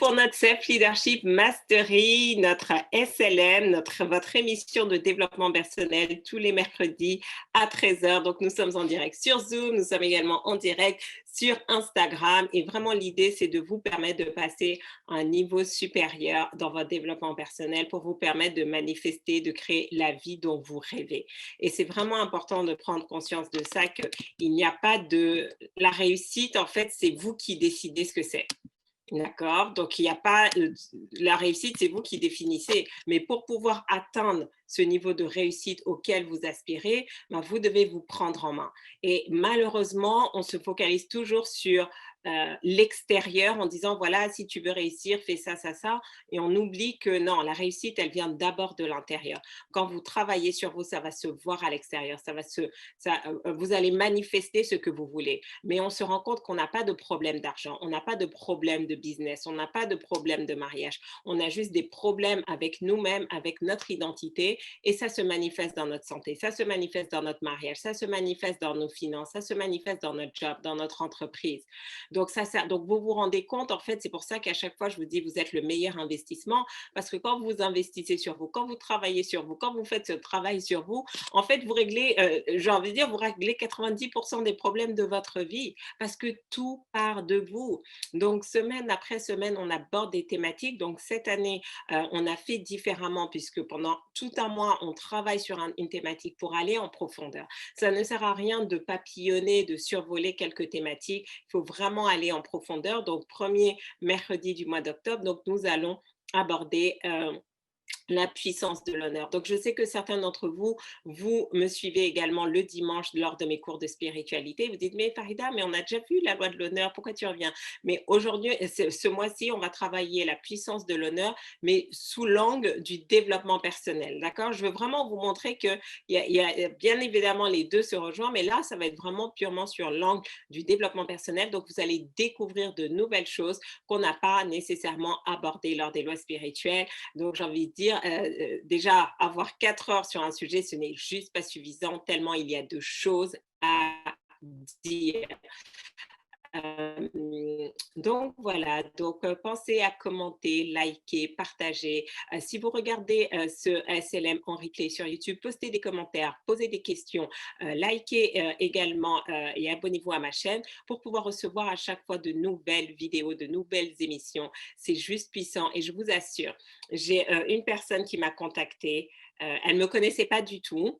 pour notre Self Leadership Mastery, notre SLM, votre émission de développement personnel tous les mercredis à 13h. Donc, nous sommes en direct sur Zoom, nous sommes également en direct sur Instagram. Et vraiment, l'idée, c'est de vous permettre de passer à un niveau supérieur dans votre développement personnel pour vous permettre de manifester, de créer la vie dont vous rêvez. Et c'est vraiment important de prendre conscience de ça, qu'il n'y a pas de... La réussite, en fait, c'est vous qui décidez ce que c'est. D'accord, donc il n'y a pas la réussite, c'est vous qui définissez. Mais pour pouvoir atteindre ce niveau de réussite auquel vous aspirez, ben, vous devez vous prendre en main. Et malheureusement, on se focalise toujours sur l'extérieur en disant voilà, si tu veux réussir, fais ça, ça, ça. Et on oublie que non, la réussite, elle vient d'abord de l'intérieur. Quand vous travaillez sur vous, ça va se voir à l'extérieur. Vous allez manifester ce que vous voulez. Mais on se rend compte qu'on n'a pas de problème d'argent, on n'a pas de problème de business, on n'a pas de problème de mariage. On a juste des problèmes avec nous-mêmes, avec notre identité, et ça se manifeste dans notre santé, ça se manifeste dans notre mariage, ça se manifeste dans nos finances, ça se manifeste dans notre job, dans notre entreprise. Donc, donc vous vous rendez compte, en fait, c'est pour ça qu'à chaque fois, je vous dis, vous êtes le meilleur investissement, parce que quand vous investissez sur vous, quand vous travaillez sur vous, quand vous faites ce travail sur vous, en fait, vous réglez, j'ai envie de dire, vous réglez 90% des problèmes de votre vie, parce que tout part de vous. Donc, semaine après semaine, on aborde des thématiques. Donc, cette année, on a fait différemment, puisque pendant tout un mois, on travaille sur une thématique pour aller en profondeur. Ça ne sert à rien de papillonner, de survoler quelques thématiques. Il faut vraiment aller en profondeur. Donc, premier mercredi du mois d'octobre, donc nous allons aborder la puissance de l'honneur. Donc, je sais que certains d'entre vous, vous me suivez également le dimanche lors de mes cours de spiritualité. Vous dites, mais Farida, mais on a déjà vu la loi de l'honneur, pourquoi tu reviens? Mais aujourd'hui, ce mois-ci, on va travailler la puissance de l'honneur, mais sous l'angle du développement personnel, d'accord? Je veux vraiment vous montrer qu'il y a bien évidemment les deux se rejoignent, mais là, ça va être vraiment purement sur l'angle du développement personnel. Donc, vous allez découvrir de nouvelles choses qu'on n'a pas nécessairement abordées lors des lois spirituelles. Donc, j'ai envie de dire, déjà, avoir 4 heures sur un sujet, ce n'est juste pas suffisant, tellement il y a de choses à dire. Donc voilà, donc pensez à commenter, liker, partager. Si vous regardez ce SLM en replay sur YouTube, postez des commentaires, posez des questions, likez également et abonnez-vous à ma chaîne pour pouvoir recevoir à chaque fois de nouvelles vidéos, de nouvelles émissions. C'est juste puissant et je vous assure, j'ai une personne qui m'a contactée, elle ne me connaissait pas du tout.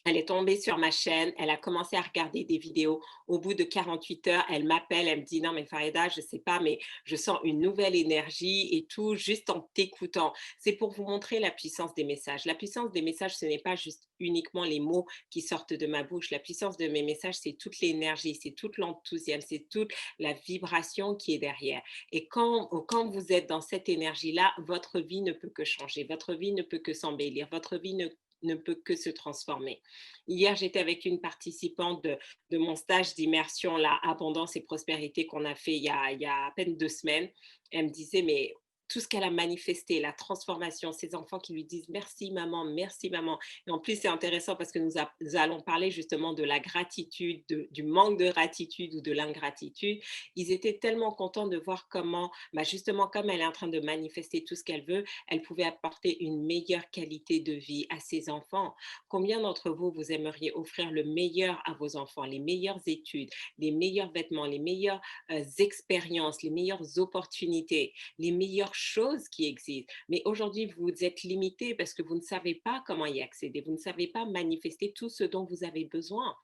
Elle est tombée sur ma chaîne, elle a commencé à regarder des vidéos. Au bout de 48 heures, elle m'appelle, elle me dit: «Non mais Farida, je ne sais pas, mais je sens une nouvelle énergie et tout, juste en t'écoutant». C'est pour vous montrer la puissance des messages. La puissance des messages, ce n'est pas juste uniquement les mots qui sortent de ma bouche. La puissance de mes messages, c'est toute l'énergie, c'est tout l'enthousiasme, c'est toute la vibration qui est derrière. Et quand vous êtes dans cette énergie-là, votre vie ne peut que changer, votre vie ne peut que s'embellir, votre vie ne peut que se transformer. Hier, j'étais avec une participante de mon stage d'immersion, là, Abondance et Prospérité qu'on a fait il y a à peine 2 semaines. Elle me disait, mais tout ce qu'elle a manifesté, la transformation, ses enfants qui lui disent merci maman, merci maman. Et en plus, c'est intéressant parce que nous allons parler justement de la gratitude, du manque de gratitude ou de l'ingratitude. Ils étaient tellement contents de voir comment, bah justement, comme elle est en train de manifester tout ce qu'elle veut, elle pouvait apporter une meilleure qualité de vie à ses enfants. Combien d'entre vous, vous aimeriez offrir le meilleur à vos enfants, les meilleures études, les meilleurs vêtements, les meilleures expériences, les meilleures opportunités, les meilleures choses qui existent? Mais aujourd'hui, vous êtes limité parce que vous ne savez pas comment y accéder, vous ne savez pas manifester tout ce dont vous avez besoin.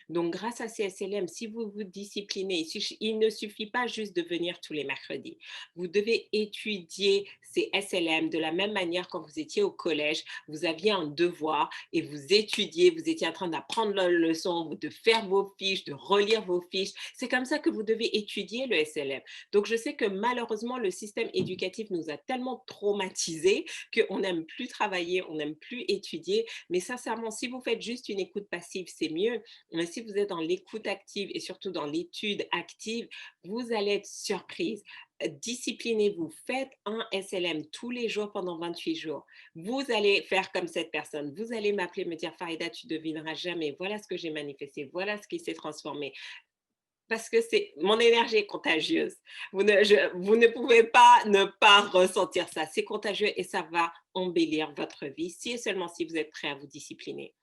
Donc, grâce à CSLM, si vous vous disciplinez, il ne suffit pas juste de venir tous les mercredis. Vous devez étudier ces SLM de la même manière quand vous étiez au collège. Vous aviez un devoir et vous étudiez, vous étiez en train d'apprendre la leçon, de faire vos fiches, de relire vos fiches. C'est comme ça que vous devez étudier le SLM. Donc, je sais que malheureusement, le système éducatif nous a tellement traumatisés qu'on n'aime plus travailler, on n'aime plus étudier. Mais sincèrement, si vous faites juste une écoute passive, c'est mieux. Mais si vous êtes dans l'écoute active et surtout dans l'étude active, vous allez être surprise. Disciplinez-vous, faites un SLM tous les jours pendant 28 jours. Vous allez faire comme cette personne. Vous allez m'appeler, me dire Farida, tu ne devineras jamais. Voilà ce que j'ai manifesté. Voilà ce qui s'est transformé. Parce que mon énergie est contagieuse. Vous ne pouvez pas ne pas ressentir ça. C'est contagieux et ça va embellir votre vie si et seulement si vous êtes prêt à vous discipliner.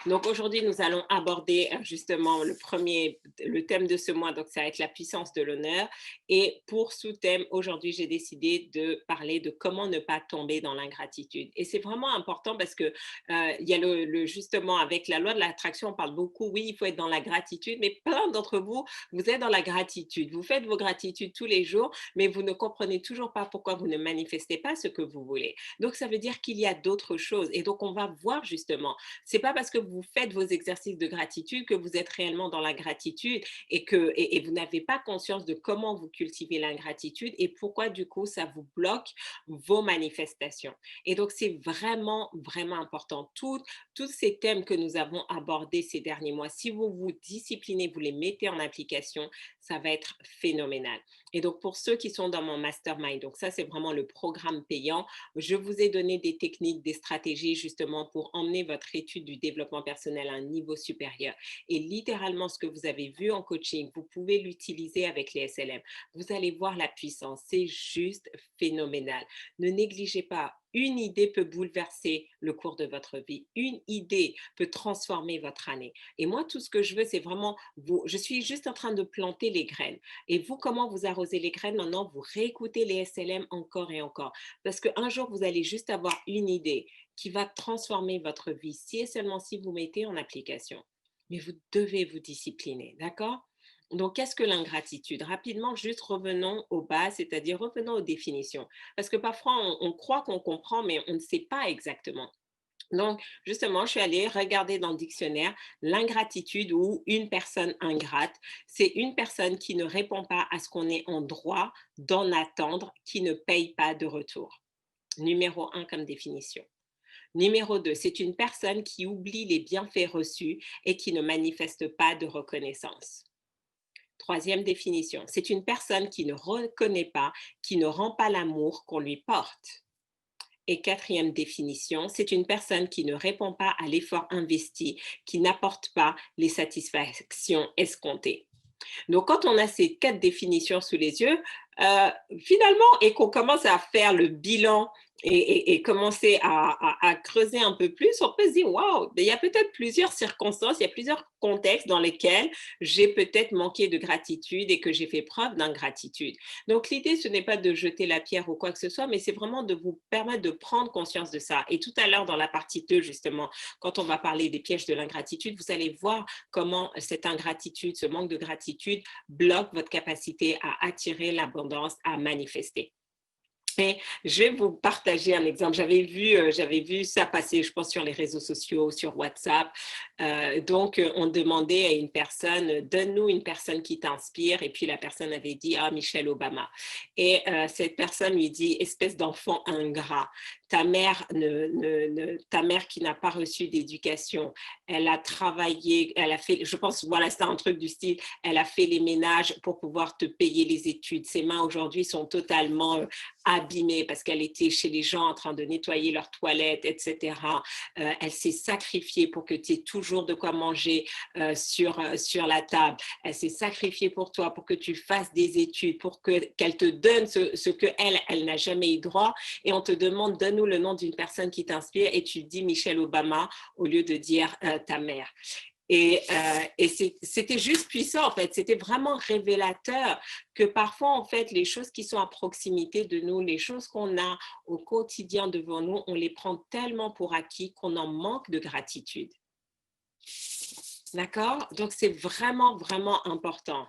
Donc aujourd'hui, nous allons aborder justement le thème de ce mois, donc ça va être la puissance de l'honneur. Et pour sous-thème, aujourd'hui, j'ai décidé de parler de comment ne pas tomber dans l'ingratitude. Et c'est vraiment important parce que il y a justement avec la loi de l'attraction, on parle beaucoup, oui, il faut être dans la gratitude, mais plein d'entre vous, vous êtes dans la gratitude. Vous faites vos gratitudes tous les jours, mais vous ne comprenez toujours pas pourquoi vous ne manifestez pas ce que vous voulez. Donc ça veut dire qu'il y a d'autres choses. Et donc on va voir justement, c'est pas parce que vous faites vos exercices de gratitude que vous êtes réellement dans la gratitude et vous n'avez pas conscience de comment vous cultivez l'ingratitude et pourquoi du coup ça vous bloque vos manifestations. Et donc c'est vraiment, vraiment important. Tous ces thèmes que nous avons abordés ces derniers mois, si vous vous disciplinez, vous les mettez en application, ça va être phénoménal. Et donc pour ceux qui sont dans mon mastermind, donc ça c'est vraiment le programme payant, je vous ai donné des techniques, des stratégies justement pour emmener votre étude du développement personnel à un niveau supérieur. Et littéralement, ce que vous avez vu en coaching, vous pouvez l'utiliser avec les SLM. Vous allez voir la puissance. C'est juste phénoménal. Ne négligez pas. Une idée peut bouleverser le cours de votre vie. Une idée peut transformer votre année. Et moi, tout ce que je veux, c'est vraiment je suis juste en train de planter les graines. Et vous, comment vous arrosez les graines? Maintenant, vous réécoutez les SLM encore et encore. Parce qu'un jour, vous allez juste avoir une idée qui va transformer votre vie si et seulement si vous mettez en application. Mais vous devez vous discipliner, d'accord? Donc, qu'est-ce que l'ingratitude? Rapidement, juste revenons aux bases, c'est-à-dire revenons aux définitions. Parce que parfois, on croit qu'on comprend, mais on ne sait pas exactement. Donc, justement, je suis allée regarder dans le dictionnaire l'ingratitude ou une personne ingrate. C'est une personne qui ne répond pas à ce qu'on est en droit d'en attendre, qui ne paye pas de retour. Numéro un comme définition. Numéro 2, c'est une personne qui oublie les bienfaits reçus et qui ne manifeste pas de reconnaissance. Troisième définition, c'est une personne qui ne reconnaît pas, qui ne rend pas l'amour qu'on lui porte. Et quatrième définition, c'est une personne qui ne répond pas à l'effort investi, qui n'apporte pas les satisfactions escomptées. Donc, quand on a ces 4 définitions sous les yeux, finalement, et qu'on commence à faire le bilan et commencer à creuser un peu plus, on peut se dire, waouh, il y a peut-être plusieurs circonstances, il y a plusieurs contextes dans lesquels j'ai peut-être manqué de gratitude et que j'ai fait preuve d'ingratitude. Donc, l'idée, ce n'est pas de jeter la pierre ou quoi que ce soit, mais c'est vraiment de vous permettre de prendre conscience de ça. Et tout à l'heure, dans la partie 2, justement, quand on va parler des pièges de l'ingratitude, vous allez voir comment cette ingratitude, ce manque de gratitude bloque votre capacité à attirer l'abondance, à manifester. Et je vais vous partager un exemple. J'avais vu ça passer, je pense, sur les réseaux sociaux, sur WhatsApp. Donc, on demandait à une personne, donne-nous une personne qui t'inspire. Et puis, la personne avait dit, ah, Michelle Obama. Et cette personne lui dit, espèce d'enfant ingrat, ta mère qui n'a pas reçu d'éducation, elle a travaillé, elle a fait, je pense, voilà, c'est un truc du style, elle a fait les ménages pour pouvoir te payer les études. Ses mains aujourd'hui sont totalement abîmée parce qu'elle était chez les gens en train de nettoyer leurs toilettes, etc. Elle s'est sacrifiée pour que tu aies toujours de quoi manger sur la table. Elle s'est sacrifiée pour toi, pour que tu fasses des études, pour qu'elle te donne ce que elle n'a jamais eu droit. Et on te demande, donne-nous le nom d'une personne qui t'inspire et tu dis Michelle Obama au lieu de dire ta mère. Et c'était juste puissant, en fait. C'était vraiment révélateur que parfois, en fait, les choses qui sont à proximité de nous, les choses qu'on a au quotidien devant nous, on les prend tellement pour acquis qu'on en manque de gratitude. D'accord? Donc, c'est vraiment, vraiment important.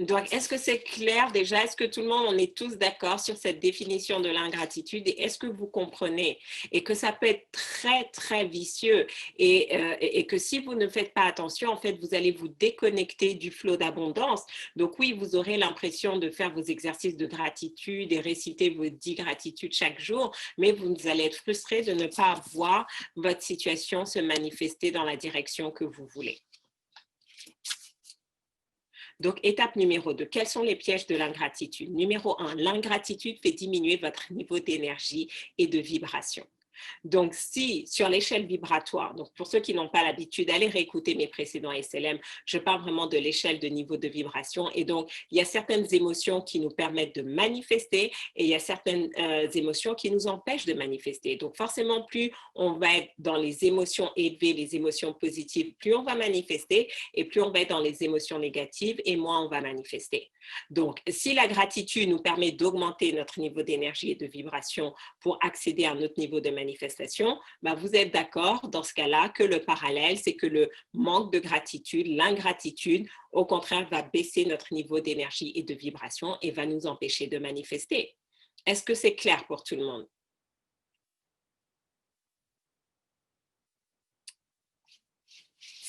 Donc, est-ce que c'est clair déjà? Est-ce que tout le monde, on est tous d'accord sur cette définition de l'ingratitude et est-ce que vous comprenez? Et que ça peut être très, très vicieux et que si vous ne faites pas attention, en fait, vous allez vous déconnecter du flot d'abondance. Donc oui, vous aurez l'impression de faire vos exercices de gratitude et réciter vos 10 gratitudes chaque jour, mais vous allez être frustré de ne pas voir votre situation se manifester dans la direction que vous voulez. Donc, étape numéro 2, quels sont les pièges de l'ingratitude? Numéro 1, l'ingratitude fait diminuer votre niveau d'énergie et de vibration. Donc, si sur l'échelle vibratoire, donc pour ceux qui n'ont pas l'habitude, allez réécouter mes précédents SLM, je parle vraiment de l'échelle de niveau de vibration. Et donc, il y a certaines émotions qui nous permettent de manifester et il y a certaines émotions qui nous empêchent de manifester. Donc, forcément, plus on va être dans les émotions élevées, les émotions positives, plus on va manifester et plus on va être dans les émotions négatives et moins on va manifester. Donc, si la gratitude nous permet d'augmenter notre niveau d'énergie et de vibration pour accéder à un autre niveau de manifestation, bah vous êtes d'accord dans ce cas-là que le parallèle, c'est que le manque de gratitude, l'ingratitude, au contraire, va baisser notre niveau d'énergie et de vibration et va nous empêcher de manifester. Est-ce que c'est clair pour tout le monde?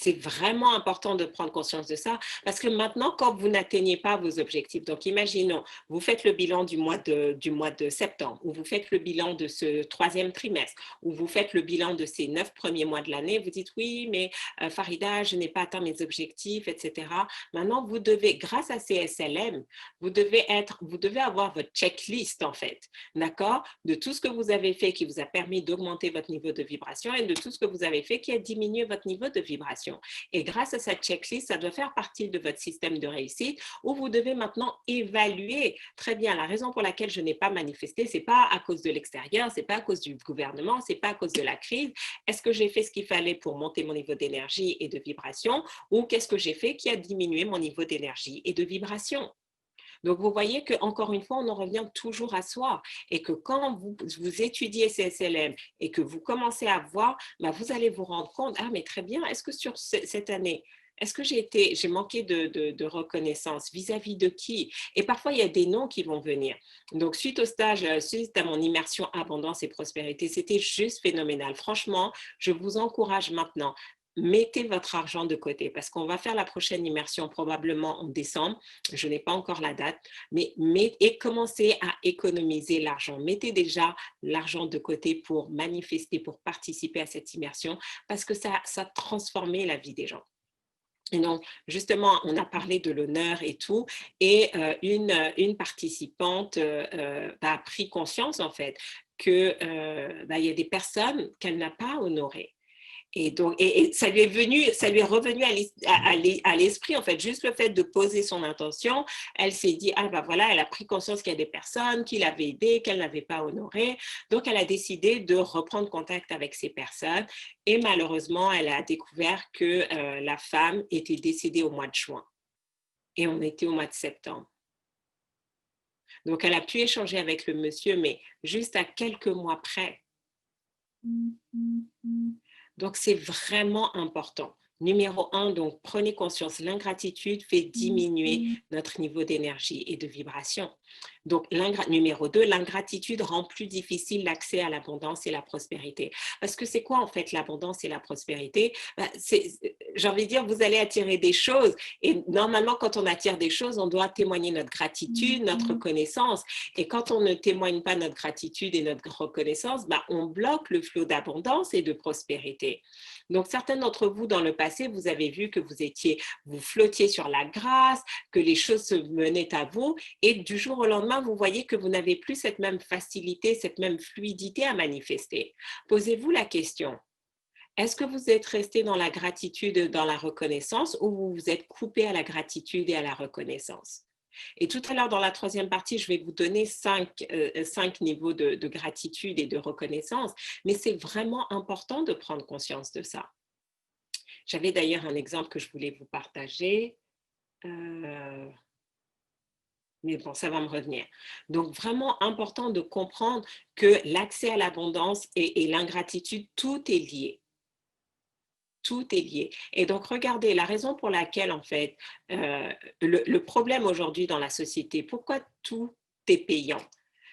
C'est vraiment important de prendre conscience de ça parce que maintenant, quand vous n'atteignez pas vos objectifs, donc imaginons, vous faites le bilan du mois de septembre ou vous faites le bilan de ce troisième trimestre ou vous faites le bilan de ces 9 premiers mois de l'année, vous dites oui, mais Farida, je n'ai pas atteint mes objectifs, etc. Maintenant, vous devez, grâce à ces SLM, vous devez avoir votre checklist en fait, d'accord, de tout ce que vous avez fait qui vous a permis d'augmenter votre niveau de vibration et de tout ce que vous avez fait qui a diminué votre niveau de vibration. Et grâce à cette checklist, ça doit faire partie de votre système de réussite où vous devez maintenant évaluer très bien la raison pour laquelle je n'ai pas manifesté. Ce n'est pas à cause de l'extérieur, ce n'est pas à cause du gouvernement, ce n'est pas à cause de la crise. Est-ce que j'ai fait ce qu'il fallait pour monter mon niveau d'énergie et de vibration ou qu'est-ce que j'ai fait qui a diminué mon niveau d'énergie et de vibration? Donc, vous voyez qu'encore une fois, on en revient toujours à soi et que quand vous étudiez ces SLM et que vous commencez à voir, bah, vous allez vous rendre compte, ah mais très bien, est-ce que sur cette année, est-ce que j'ai manqué de reconnaissance vis-à-vis de qui? Et parfois, il y a des noms qui vont venir. Donc, suite au stage, suite à mon immersion abondance et prospérité, c'était juste phénoménal. Franchement, je vous encourage maintenant mettez votre argent de côté parce qu'on va faire la prochaine immersion probablement en décembre. Je n'ai pas encore la date, mais commencez à économiser l'argent. Mettez déjà l'argent de côté pour manifester, pour participer à cette immersion parce que ça a transformé la vie des gens. Et donc, justement, on a parlé de l'honneur et tout, et une participante a pris conscience, en fait, qu'il y a des personnes qu'elle n'a pas honorées. Et donc, ça lui est revenu à l'esprit, en fait, juste le fait de poser son intention. Elle s'est dit, ah ben voilà, elle a pris conscience qu'il y a des personnes qui l'avaient aidée, qu'elle n'avait pas honorée. Donc, elle a décidé de reprendre contact avec ces personnes. Et malheureusement, elle a découvert que la femme était décédée au mois de juin. Et on était au mois de septembre. Donc, elle a pu échanger avec le monsieur, mais juste à quelques mois près. Donc, c'est vraiment important. Numéro 1, donc prenez conscience, l'ingratitude fait diminuer notre niveau d'énergie et de vibration. Donc, numéro 2, l'ingratitude rend plus difficile l'accès à l'abondance et la prospérité. Parce que c'est quoi en fait l'abondance et la prospérité? J'ai envie de dire, vous allez attirer des choses et normalement, quand on attire des choses, on doit témoigner notre gratitude, notre reconnaissance. Et quand on ne témoigne pas notre gratitude et notre reconnaissance, on bloque le flot d'abondance et de prospérité. Donc, certains d'entre vous, dans le passé, vous avez vu que vous flottiez sur la grâce, que les choses se menaient à vous, et du jour au lendemain, vous voyez que vous n'avez plus cette même facilité, cette même fluidité à manifester. Posez-vous la question, est-ce que vous êtes resté dans la gratitude, dans la reconnaissance, ou vous vous êtes coupé à la gratitude et à la reconnaissance? Et tout à l'heure, dans la troisième partie, je vais vous donner cinq niveaux de gratitude et de reconnaissance, mais c'est vraiment important de prendre conscience de ça. J'avais d'ailleurs un exemple que je voulais vous partager, mais bon, ça va me revenir. Donc, vraiment important de comprendre que l'accès à l'abondance et l'ingratitude, tout est lié. Tout est lié. Et donc, regardez, la raison pour laquelle, en fait, le problème aujourd'hui dans la société, pourquoi tout est payant?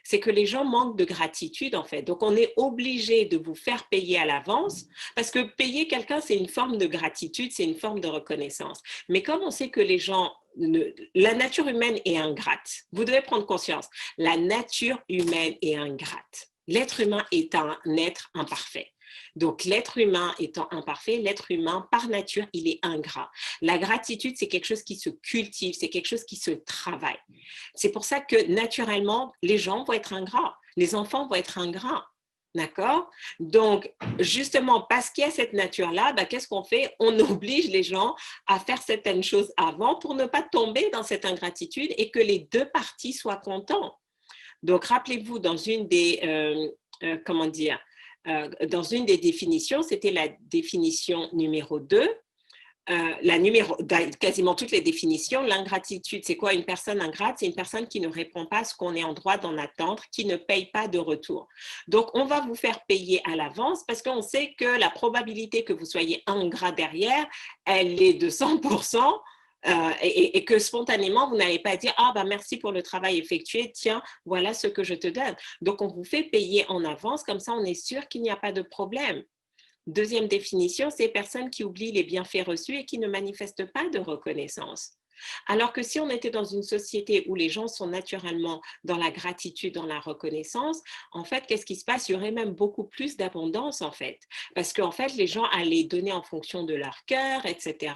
C'est que les gens manquent de gratitude, en fait. Donc, on est obligé de vous faire payer à l'avance parce que payer quelqu'un, c'est une forme de gratitude, c'est une forme de reconnaissance. Mais comme on sait que les gens, la nature humaine est ingrate, vous devez prendre conscience, la nature humaine est ingrate. L'être humain est un être imparfait. Donc, l'être humain étant imparfait, l'être humain, par nature, il est ingrat. La gratitude, c'est quelque chose qui se cultive, c'est quelque chose qui se travaille. C'est pour ça que, naturellement, les gens vont être ingrats, les enfants vont être ingrats. D'accord? Donc, justement, parce qu'il y a cette nature-là, ben, qu'est-ce qu'on fait? On oblige les gens à faire certaines choses avant pour ne pas tomber dans cette ingratitude et que les deux parties soient contents. Donc, rappelez-vous, dans une des, comment dire, dans une des définitions, c'était la définition numéro 2. Quasiment toutes les définitions, l'ingratitude, c'est quoi une personne ingrate? C'est une personne qui ne répond pas à ce qu'on est en droit d'en attendre, qui ne paye pas de retour. Donc, on va vous faire payer à l'avance parce qu'on sait que la probabilité que vous soyez ingrat derrière, elle est de 100%. Et que spontanément, vous n'allez pas dire « Ah, ben merci pour le travail effectué, tiens, voilà ce que je te donne ». Donc, on vous fait payer en avance, comme ça, on est sûr qu'il n'y a pas de problème. Deuxième définition, c'est personnes qui oublient les bienfaits reçus et qui ne manifestent pas de reconnaissance. Alors que si on était dans une société où les gens sont naturellement dans la gratitude, dans la reconnaissance, en fait, qu'est-ce qui se passe? Il y aurait même beaucoup plus d'abondance, en fait. Parce qu'en fait, les gens allaient donner en fonction de leur cœur, etc.,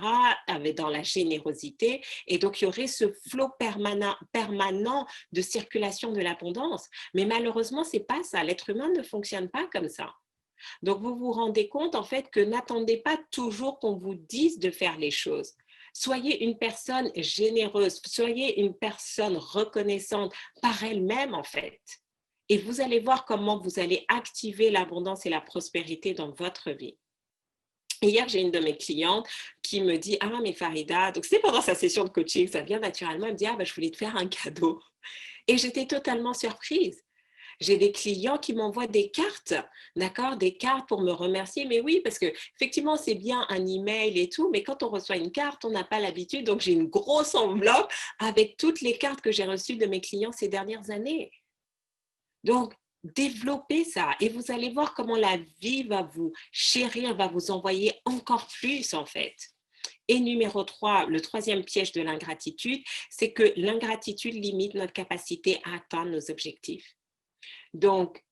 dans la générosité. Et donc, il y aurait ce flot permanent de circulation de l'abondance. Mais malheureusement, ce n'est pas ça. L'être humain ne fonctionne pas comme ça. Donc, vous vous rendez compte, en fait, que n'attendez pas toujours qu'on vous dise de faire les choses. Soyez une personne généreuse, soyez une personne reconnaissante par elle-même, en fait. Et vous allez voir comment vous allez activer l'abondance et la prospérité dans votre vie. Hier, j'ai une de mes clientes qui me dit « Ah, mais Farida », donc c'était pendant sa session de coaching, ça vient naturellement, elle me dit « Ah, ben, je voulais te faire un cadeau ». Et j'étais totalement surprise. J'ai des clients qui m'envoient des cartes, d'accord, des cartes pour me remercier. Mais oui, parce que effectivement, c'est bien un email et tout, mais quand on reçoit une carte, on n'a pas l'habitude. Donc, j'ai une grosse enveloppe avec toutes les cartes que j'ai reçues de mes clients ces dernières années. Donc, développez ça et vous allez voir comment la vie va vous chérir, va vous envoyer encore plus, en fait. Et numéro 3, le troisième piège de l'ingratitude, c'est que l'ingratitude limite notre capacité à atteindre nos objectifs. Donc,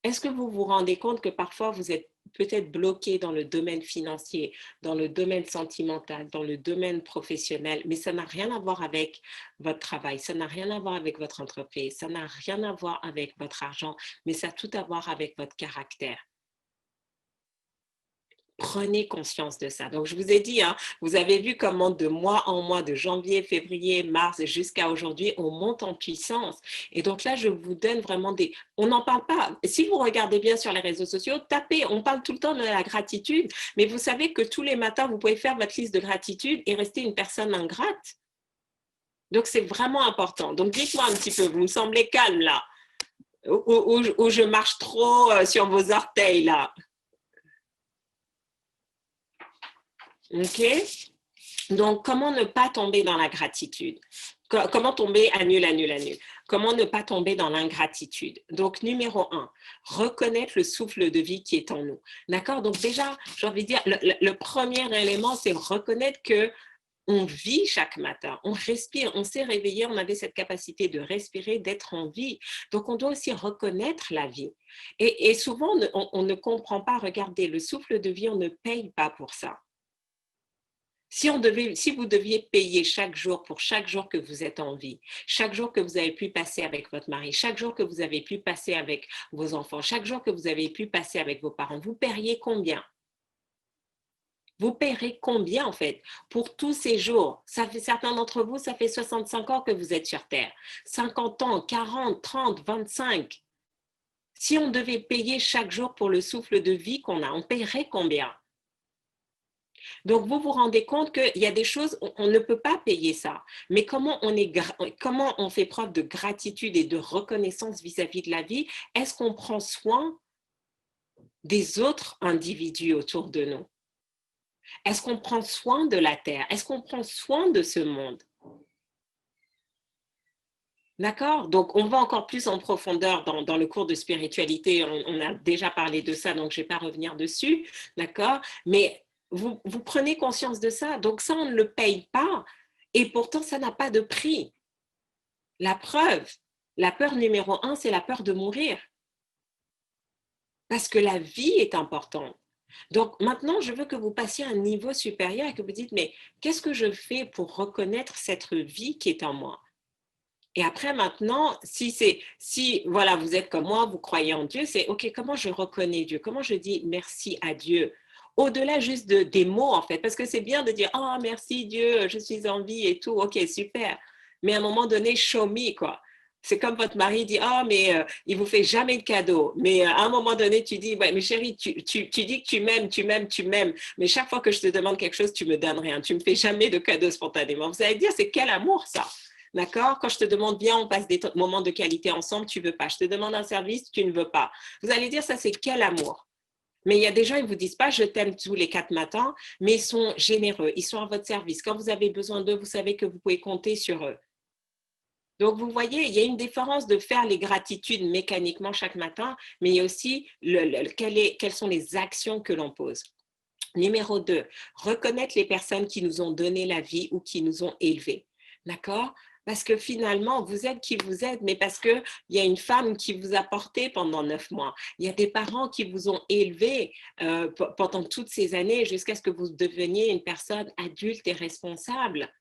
est-ce que vous vous rendez compte que parfois vous êtes peut-être bloqué dans le domaine financier, dans le domaine sentimental, dans le domaine professionnel, mais ça n'a rien à voir avec votre travail, ça n'a rien à voir avec votre entreprise, ça n'a rien à voir avec votre argent, mais ça a tout à voir avec votre caractère. Prenez conscience de ça. Donc, je vous ai dit, hein, vous avez vu comment de mois en mois, de janvier, février, mars jusqu'à aujourd'hui, on monte en puissance. Et donc là, je vous donne vraiment des... On n'en parle pas. Si vous regardez bien sur les réseaux sociaux, tapez, on parle tout le temps de la gratitude, mais vous savez que tous les matins, vous pouvez faire votre liste de gratitude et rester une personne ingrate. Donc, c'est vraiment important. Donc, dites-moi un petit peu, vous me semblez calme là, ou je marche trop sur vos orteils là. OK? Donc, comment ne pas tomber dans la gratitude? Comment tomber à nul, à nul, à nul? Comment ne pas tomber dans l'ingratitude? Donc, numéro 1, reconnaître le souffle de vie qui est en nous. D'accord? Donc, déjà, j'ai envie de dire, le premier élément, c'est reconnaître que on vit chaque matin, on respire, on s'est réveillé, on avait cette capacité de respirer, d'être en vie. Donc, on doit aussi reconnaître la vie. Et souvent, on ne comprend pas, regardez, le souffle de vie, on ne paye pas pour ça. Si vous deviez payer chaque jour pour chaque jour que vous êtes en vie, chaque jour que vous avez pu passer avec votre mari, chaque jour que vous avez pu passer avec vos enfants, chaque jour que vous avez pu passer avec vos parents, vous paieriez combien? Vous paierez combien en fait pour tous ces jours? Ça fait certains d'entre vous, ça fait 65 ans que vous êtes sur Terre, 50 ans, 40, 30, 25. Si on devait payer chaque jour pour le souffle de vie qu'on a, on paierait combien? Donc, vous vous rendez compte qu'il y a des choses, on ne peut pas payer ça. Mais comment on fait preuve de gratitude et de reconnaissance vis-à-vis de la vie? Est-ce qu'on prend soin des autres individus autour de nous? Est-ce qu'on prend soin de la Terre? Est-ce qu'on prend soin de ce monde? D'accord? Donc, on va encore plus en profondeur dans le cours de spiritualité. On a déjà parlé de ça, donc je ne vais pas revenir dessus. D'accord? Mais vous prenez conscience de ça. Donc, ça, on ne le paye pas. Et pourtant, ça n'a pas de prix. La preuve, la peur numéro 1, c'est la peur de mourir. Parce que la vie est importante. Donc, maintenant, je veux que vous passiez à un niveau supérieur et que vous dites, mais qu'est-ce que je fais pour reconnaître cette vie qui est en moi? Et après, maintenant, si voilà, vous êtes comme moi, vous croyez en Dieu, c'est OK, comment je reconnais Dieu? Comment je dis merci à Dieu? Au-delà juste des mots, en fait, parce que c'est bien de dire oh, merci Dieu, je suis en vie et tout. OK, super. Mais à un moment donné, show me, quoi. C'est comme votre mari dit oh, mais il vous fait jamais de cadeaux. Mais à un moment donné, tu dis ouais, mais chérie, tu dis que tu m'aimes, tu m'aimes, tu m'aimes. Mais chaque fois que je te demande quelque chose, tu me donnes rien. Tu me fais jamais de cadeaux spontanément. Vous allez dire, c'est quel amour ça? D'accord? Quand je te demande bien, on passe des moments de qualité ensemble, tu ne veux pas. Je te demande un service, tu ne veux pas. Vous allez dire, ça, c'est quel amour? Mais il y a des gens, ils ne vous disent pas, je t'aime tous les 4 matins, mais ils sont généreux, ils sont à votre service. Quand vous avez besoin d'eux, vous savez que vous pouvez compter sur eux. Donc, vous voyez, il y a une différence de faire les gratitudes mécaniquement chaque matin, mais il y a aussi quelles sont les actions que l'on pose. Numéro 2, reconnaître les personnes qui nous ont donné la vie ou qui nous ont élevés. D'accord? Parce que finalement, vous êtes qui vous êtes, mais parce qu'il y a une femme qui vous a porté pendant 9 mois. Il y a des parents qui vous ont élevé pendant toutes ces années jusqu'à ce que vous deveniez une personne adulte et responsable.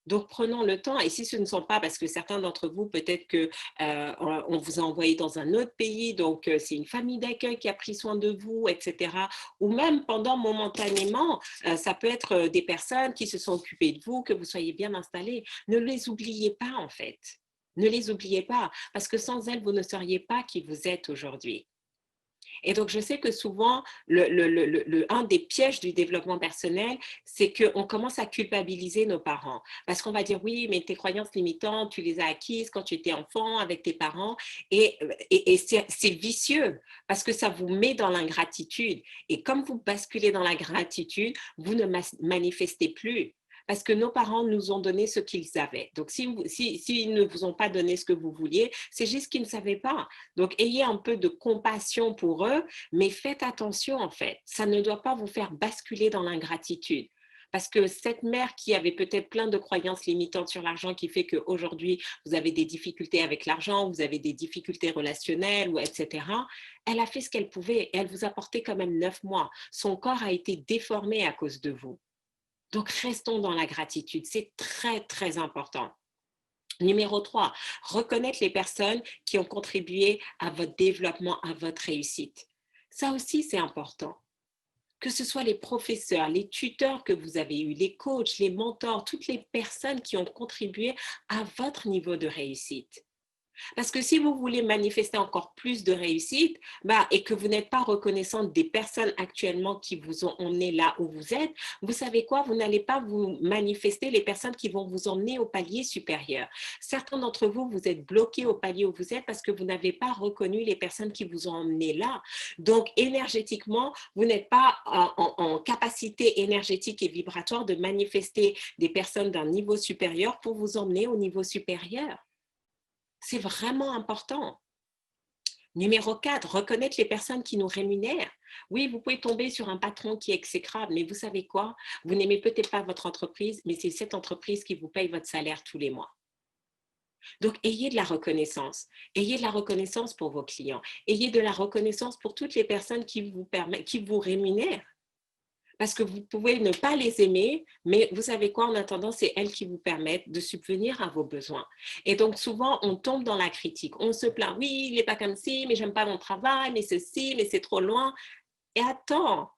Donc, prenons le temps. Et si ce ne sont pas, parce que certains d'entre vous, peut-être qu'on vous a envoyé dans un autre pays, donc c'est une famille d'accueil qui a pris soin de vous, etc. Ou même pendant momentanément, ça peut être des personnes qui se sont occupées de vous, que vous soyez bien installés. Ne les oubliez pas, en fait. Ne les oubliez pas, parce que sans elles, vous ne seriez pas qui vous êtes aujourd'hui. Et donc, je sais que souvent, un des pièges du développement personnel, c'est qu'on commence à culpabiliser nos parents. Parce qu'on va dire, oui, mais tes croyances limitantes, tu les as acquises quand tu étais enfant avec tes parents. Et c'est vicieux parce que ça vous met dans l'ingratitude. Et comme vous basculez dans la gratitude, vous ne manifestez plus. Parce que nos parents nous ont donné ce qu'ils avaient. Donc, s'ils ne vous ont pas donné ce que vous vouliez, c'est juste qu'ils ne savaient pas. Donc, ayez un peu de compassion pour eux, mais faites attention en fait. Ça ne doit pas vous faire basculer dans l'ingratitude. Parce que cette mère qui avait peut-être plein de croyances limitantes sur l'argent qui fait qu'aujourd'hui, vous avez des difficultés avec l'argent, vous avez des difficultés relationnelles, ou etc., elle a fait ce qu'elle pouvait et elle vous a porté quand même 9 mois. Son corps a été déformé à cause de vous. Donc, restons dans la gratitude. C'est très, très important. Numéro 3, reconnaître les personnes qui ont contribué à votre développement, à votre réussite. Ça aussi, c'est important. Que ce soit les professeurs, les tuteurs que vous avez eus, les coachs, les mentors, toutes les personnes qui ont contribué à votre niveau de réussite. Parce que si vous voulez manifester encore plus de réussite et que vous n'êtes pas reconnaissante des personnes actuellement qui vous ont emmené là où vous êtes, vous savez quoi? Vous n'allez pas vous manifester les personnes qui vont vous emmener au palier supérieur. Certains d'entre vous, vous êtes bloqués au palier où vous êtes parce que vous n'avez pas reconnu les personnes qui vous ont emmené là. Donc, énergétiquement, vous n'êtes pas en capacité énergétique et vibratoire de manifester des personnes d'un niveau supérieur pour vous emmener au niveau supérieur. C'est vraiment important. Numéro 4, reconnaître les personnes qui nous rémunèrent. Oui, vous pouvez tomber sur un patron qui est exécrable, mais vous savez quoi? Vous n'aimez peut-être pas votre entreprise, mais c'est cette entreprise qui vous paye votre salaire tous les mois. Donc, ayez de la reconnaissance. Ayez de la reconnaissance pour vos clients. Ayez de la reconnaissance pour toutes les personnes qui vous rémunèrent. Parce que vous pouvez ne pas les aimer, mais vous savez quoi, en attendant, c'est elles qui vous permettent de subvenir à vos besoins. Et donc, souvent, on tombe dans la critique. On se plaint, oui, il n'est pas comme ci, mais j'aime pas mon travail, mais ceci, mais c'est trop loin. Et attends,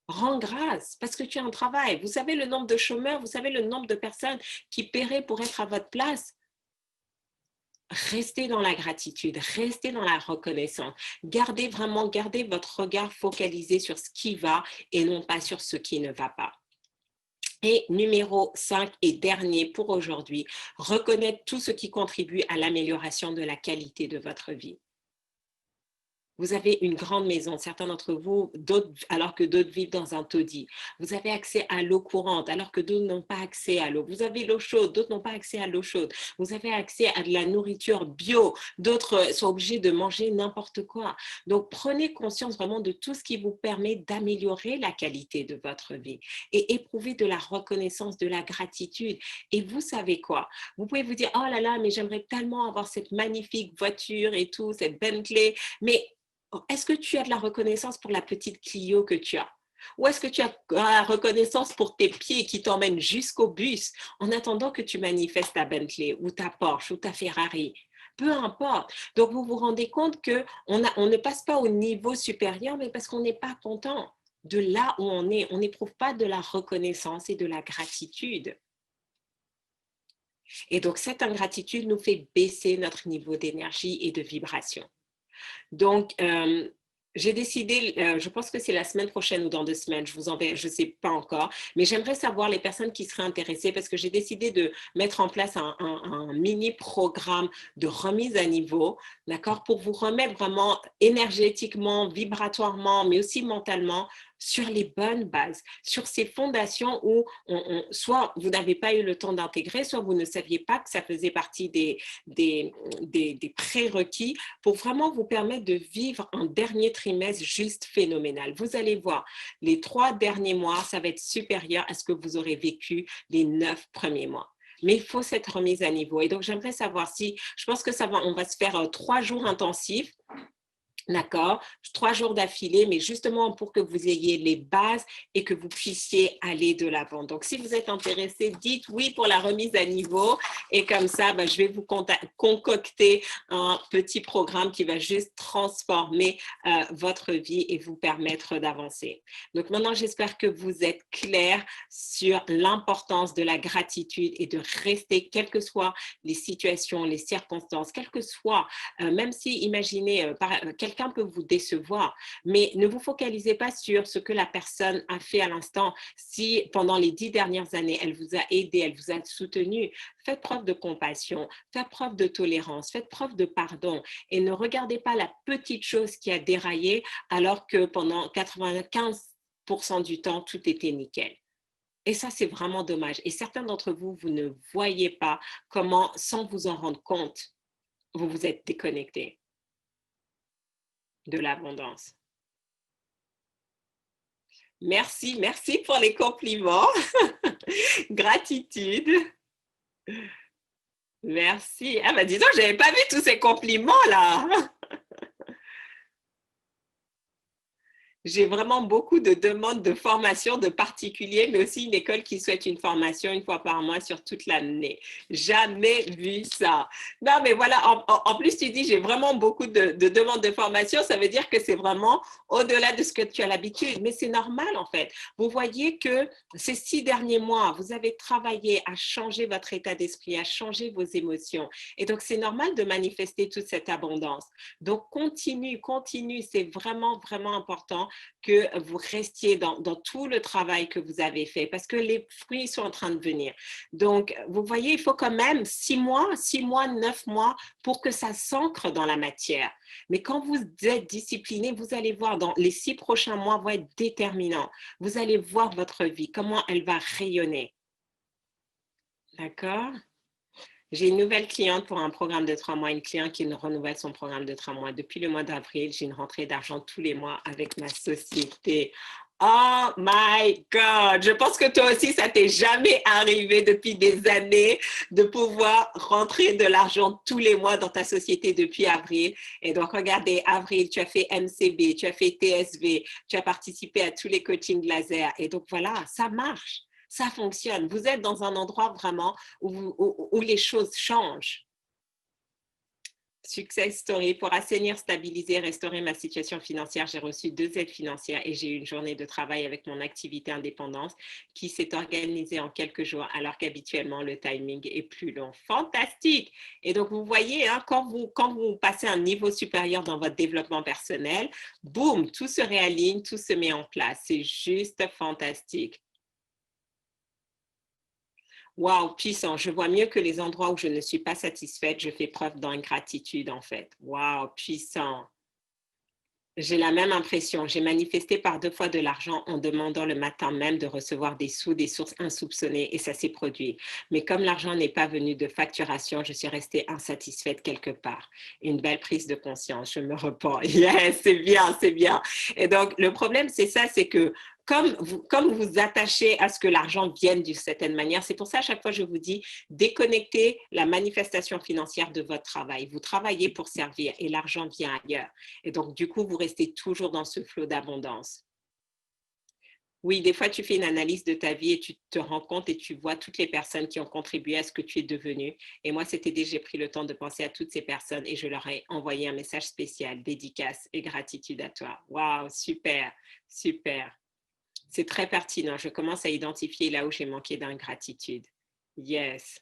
rends grâce parce que tu as un travail. Vous savez le nombre de chômeurs, vous savez le nombre de personnes qui paieraient pour être à votre place. Restez dans la gratitude, restez dans la reconnaissance. Gardez votre regard focalisé sur ce qui va et non pas sur ce qui ne va pas. Et numéro 5 et dernier pour aujourd'hui, reconnaître tout ce qui contribue à l'amélioration de la qualité de votre vie. Vous avez une grande maison, certains d'entre vous, alors que d'autres vivent dans un taudis. Vous avez accès à l'eau courante, alors que d'autres n'ont pas accès à l'eau. Vous avez l'eau chaude, d'autres n'ont pas accès à l'eau chaude. Vous avez accès à de la nourriture bio, d'autres sont obligés de manger n'importe quoi. Donc, prenez conscience vraiment de tout ce qui vous permet d'améliorer la qualité de votre vie et éprouvez de la reconnaissance, de la gratitude. Et vous savez quoi? Vous pouvez vous dire, oh là là, mais j'aimerais tellement avoir cette magnifique voiture et tout, cette Bentley, mais est-ce que tu as de la reconnaissance pour la petite Clio que tu as? Ou est-ce que tu as la reconnaissance pour tes pieds qui t'emmènent jusqu'au bus en attendant que tu manifestes ta Bentley ou ta Porsche ou ta Ferrari? Peu importe. Donc, vous vous rendez compte qu'on ne passe pas au niveau supérieur, mais parce qu'on n'est pas content de là où on est. On n'éprouve pas de la reconnaissance et de la gratitude. Et donc, cette ingratitude nous fait baisser notre niveau d'énergie et de vibration. Donc, j'ai décidé, je pense que c'est la semaine prochaine ou dans 2 semaines, je vous enverrai, je ne sais pas encore, mais j'aimerais savoir les personnes qui seraient intéressées parce que j'ai décidé de mettre en place un mini programme de remise à niveau, d'accord, pour vous remettre vraiment énergétiquement, vibratoirement, mais aussi mentalement sur les bonnes bases, sur ces fondations où soit vous n'avez pas eu le temps d'intégrer, soit vous ne saviez pas que ça faisait partie des prérequis pour vraiment vous permettre de vivre un dernier trimestre juste phénoménal. Vous allez voir, les 3 derniers mois, ça va être supérieur à ce que vous aurez vécu les 9 premiers mois. Mais il faut cette remise à niveau. Et donc, j'aimerais savoir si, je pense que on va se faire 3 jours intensifs. D'accord, 3 jours d'affilée, mais justement pour que vous ayez les bases et que vous puissiez aller de l'avant. Donc, si vous êtes intéressé, dites oui pour la remise à niveau et comme ça, je vais vous concocter un petit programme qui va juste transformer votre vie et vous permettre d'avancer. Donc, maintenant, j'espère que vous êtes clairs sur l'importance de la gratitude et de rester, quelles que soient les situations, les circonstances, quelles que soient, même si, imaginez, quelqu'un peut vous décevoir, mais ne vous focalisez pas sur ce que la personne a fait à l'instant. Si pendant les 10 dernières années, elle vous a aidé, elle vous a soutenu, faites preuve de compassion, faites preuve de tolérance, faites preuve de pardon et ne regardez pas la petite chose qui a déraillé alors que pendant 95% du temps, tout était nickel. Et ça, c'est vraiment dommage. Et certains d'entre vous, vous ne voyez pas comment, sans vous en rendre compte, vous vous êtes déconnecté de l'abondance. Merci, merci pour les compliments. Gratitude. Merci. Ah dis donc, j'avais pas vu tous ces compliments là. J'ai vraiment beaucoup de demandes de formation de particuliers, mais aussi une école qui souhaite une formation 1 fois par mois sur toute l'année. Jamais vu ça. Non, mais voilà, en plus, tu dis, j'ai vraiment beaucoup de demandes de formation. Ça veut dire que c'est vraiment au-delà de ce que tu as l'habitude. Mais c'est normal, en fait. Vous voyez que ces 6 derniers mois, vous avez travaillé à changer votre état d'esprit, à changer vos émotions. Et donc, c'est normal de manifester toute cette abondance. Donc, continue. C'est vraiment, vraiment important que vous restiez dans tout le travail que vous avez fait parce que les fruits sont en train de venir. Donc, vous voyez, il faut quand même 6 mois, 9 mois pour que ça s'ancre dans la matière. Mais quand vous êtes discipliné, vous allez voir dans les 6 prochains mois vont être déterminants. Vous allez voir votre vie, comment elle va rayonner. D'accord? J'ai une nouvelle cliente pour un programme de 3 mois, une cliente qui renouvelle son programme de 3 mois. Depuis le mois d'avril, j'ai une rentrée d'argent tous les mois avec ma société. Oh my God! Je pense que toi aussi, ça t'est jamais arrivé depuis des années de pouvoir rentrer de l'argent tous les mois dans ta société depuis avril. Et donc, regardez, avril, tu as fait MCB, tu as fait TSV, tu as participé à tous les coachings laser. Et donc, voilà, ça marche. Ça fonctionne. Vous êtes dans un endroit vraiment où les choses changent. Success story. Pour assainir, stabiliser, restaurer ma situation financière, j'ai reçu 2 aides financières et j'ai eu une journée de travail avec mon activité indépendante qui s'est organisée en quelques jours alors qu'habituellement le timing est plus long. Fantastique! Et donc vous voyez, hein, quand vous passez à un niveau supérieur dans votre développement personnel, boum, tout se réaligne, tout se met en place. C'est juste fantastique. Waouh, puissant. Je vois mieux que les endroits où je ne suis pas satisfaite, je fais preuve d'ingratitude en fait. Waouh, puissant. J'ai la même impression. J'ai manifesté par 2 fois de l'argent en demandant le matin même de recevoir des sous des sources insoupçonnées et ça s'est produit. Mais comme l'argent n'est pas venu de facturation, je suis restée insatisfaite quelque part. Une belle prise de conscience. Je me repens. Yes, c'est bien, c'est bien. Et donc, le problème, c'est ça, c'est que comme vous attachez à ce que l'argent vienne d'une certaine manière, c'est pour ça à chaque fois je vous dis déconnectez la manifestation financière de votre travail. Vous travaillez pour servir et l'argent vient ailleurs. Et donc, du coup, vous restez toujours dans ce flot d'abondance. Oui, des fois, tu fais une analyse de ta vie et tu te rends compte et tu vois toutes les personnes qui ont contribué à ce que tu es devenu. Et moi, cet été, j'ai pris le temps de penser à toutes ces personnes et je leur ai envoyé un message spécial, dédicace et gratitude à toi. Waouh, super, super. C'est très pertinent. Je commence à identifier là où j'ai manqué d'ingratitude. Yes.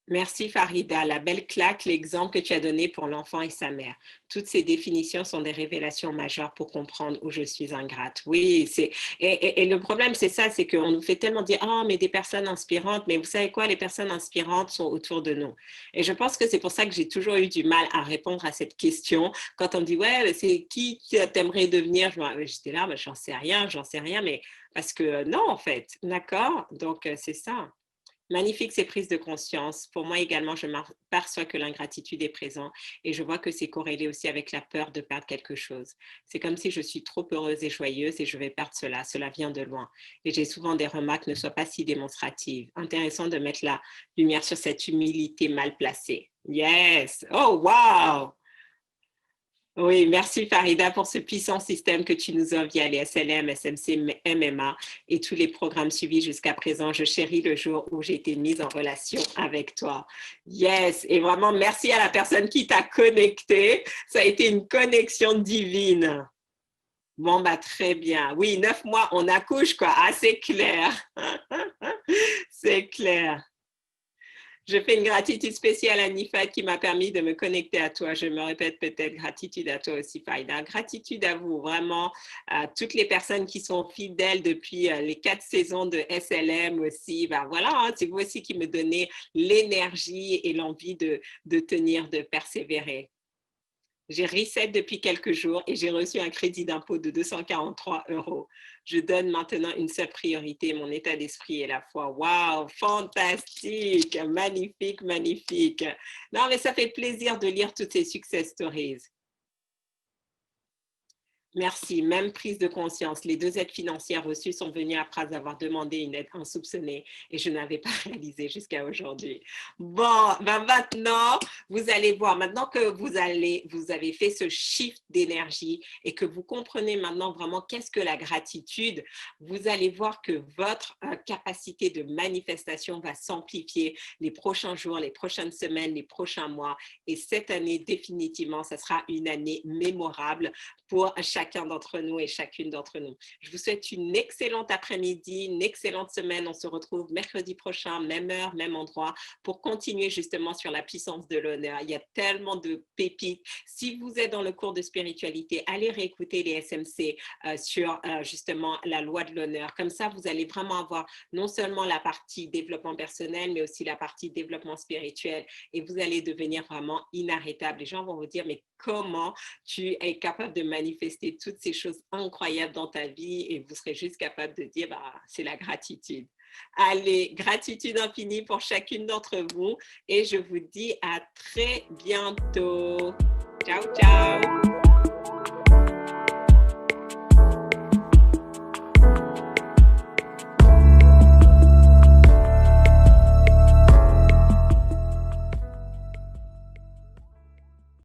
Merci Farida, la belle claque, l'exemple que tu as donné pour l'enfant et sa mère. Toutes ces définitions sont des révélations majeures pour comprendre où je suis ingrate. Oui, et le problème, c'est ça, c'est qu'on nous fait tellement dire, oh, mais des personnes inspirantes, mais vous savez quoi, les personnes inspirantes sont autour de nous. Et je pense que c'est pour ça que j'ai toujours eu du mal à répondre à cette question. Quand on me dit, ouais, c'est qui t'aimerais devenir? J'étais là, j'en sais rien, mais parce que non, en fait, d'accord? Donc, c'est ça. Magnifique ces prises de conscience. Pour moi également, je m'aperçois que l'ingratitude est présente et je vois que c'est corrélé aussi avec la peur de perdre quelque chose. C'est comme si je suis trop heureuse et joyeuse et je vais perdre cela. Cela vient de loin. Et j'ai souvent des remarques ne soient pas si démonstratives. Intéressant de mettre la lumière sur cette humilité mal placée. Yes! Oh, wow! Oui, merci Farida pour ce puissant système que tu nous offres via les SLM, SMC, MMA et tous les programmes suivis jusqu'à présent. Je chéris le jour où j'ai été mise en relation avec toi. Yes, et vraiment merci à la personne qui t'a connecté. Ça a été une connexion divine. Bon, bah très bien. Oui, 9 mois, on accouche quoi. Ah, c'est clair. C'est clair. Je fais une gratitude spéciale à Nifat qui m'a permis de me connecter à toi. Je me répète peut-être gratitude à toi aussi, Faïda. Gratitude à vous, vraiment, à toutes les personnes qui sont fidèles depuis les 4 saisons de SLM aussi. Ben voilà, hein, c'est vous aussi qui me donnez l'énergie et l'envie de tenir, de persévérer. J'ai reset depuis quelques jours et j'ai reçu un crédit d'impôt de 243 €. Je donne maintenant une seule priorité, mon état d'esprit et la foi. Waouh, fantastique, magnifique, magnifique. Non, mais ça fait plaisir de lire toutes ces success stories. Merci. Même prise de conscience. Les 2 aides financières reçues sont venues après avoir demandé une aide insoupçonnée et je n'avais pas réalisé jusqu'à aujourd'hui. Bon, ben maintenant, vous allez voir, maintenant que vous avez fait ce shift d'énergie et que vous comprenez maintenant vraiment qu'est-ce que la gratitude, vous allez voir que votre capacité de manifestation va s'amplifier les prochains jours, les prochaines semaines, les prochains mois. Et cette année, définitivement, ça sera une année mémorable pour chacun d'entre nous et chacune d'entre nous. Je vous souhaite une excellente après-midi, une excellente semaine. On se retrouve mercredi prochain, même heure, même endroit, pour continuer justement sur la puissance de l'honneur. Il y a tellement de pépites. Si vous êtes dans le cours de spiritualité, allez réécouter les SMC sur justement la loi de l'honneur. Comme ça, vous allez vraiment avoir non seulement la partie développement personnel, mais aussi la partie développement spirituel. Et vous allez devenir vraiment inarrêtable. Les gens vont vous dire, mais comment tu es capable de manifester toutes ces choses incroyables dans ta vie et vous serez juste capable de dire, bah, c'est la gratitude. Allez, gratitude infinie pour chacune d'entre vous et je vous dis à très bientôt. Ciao, ciao.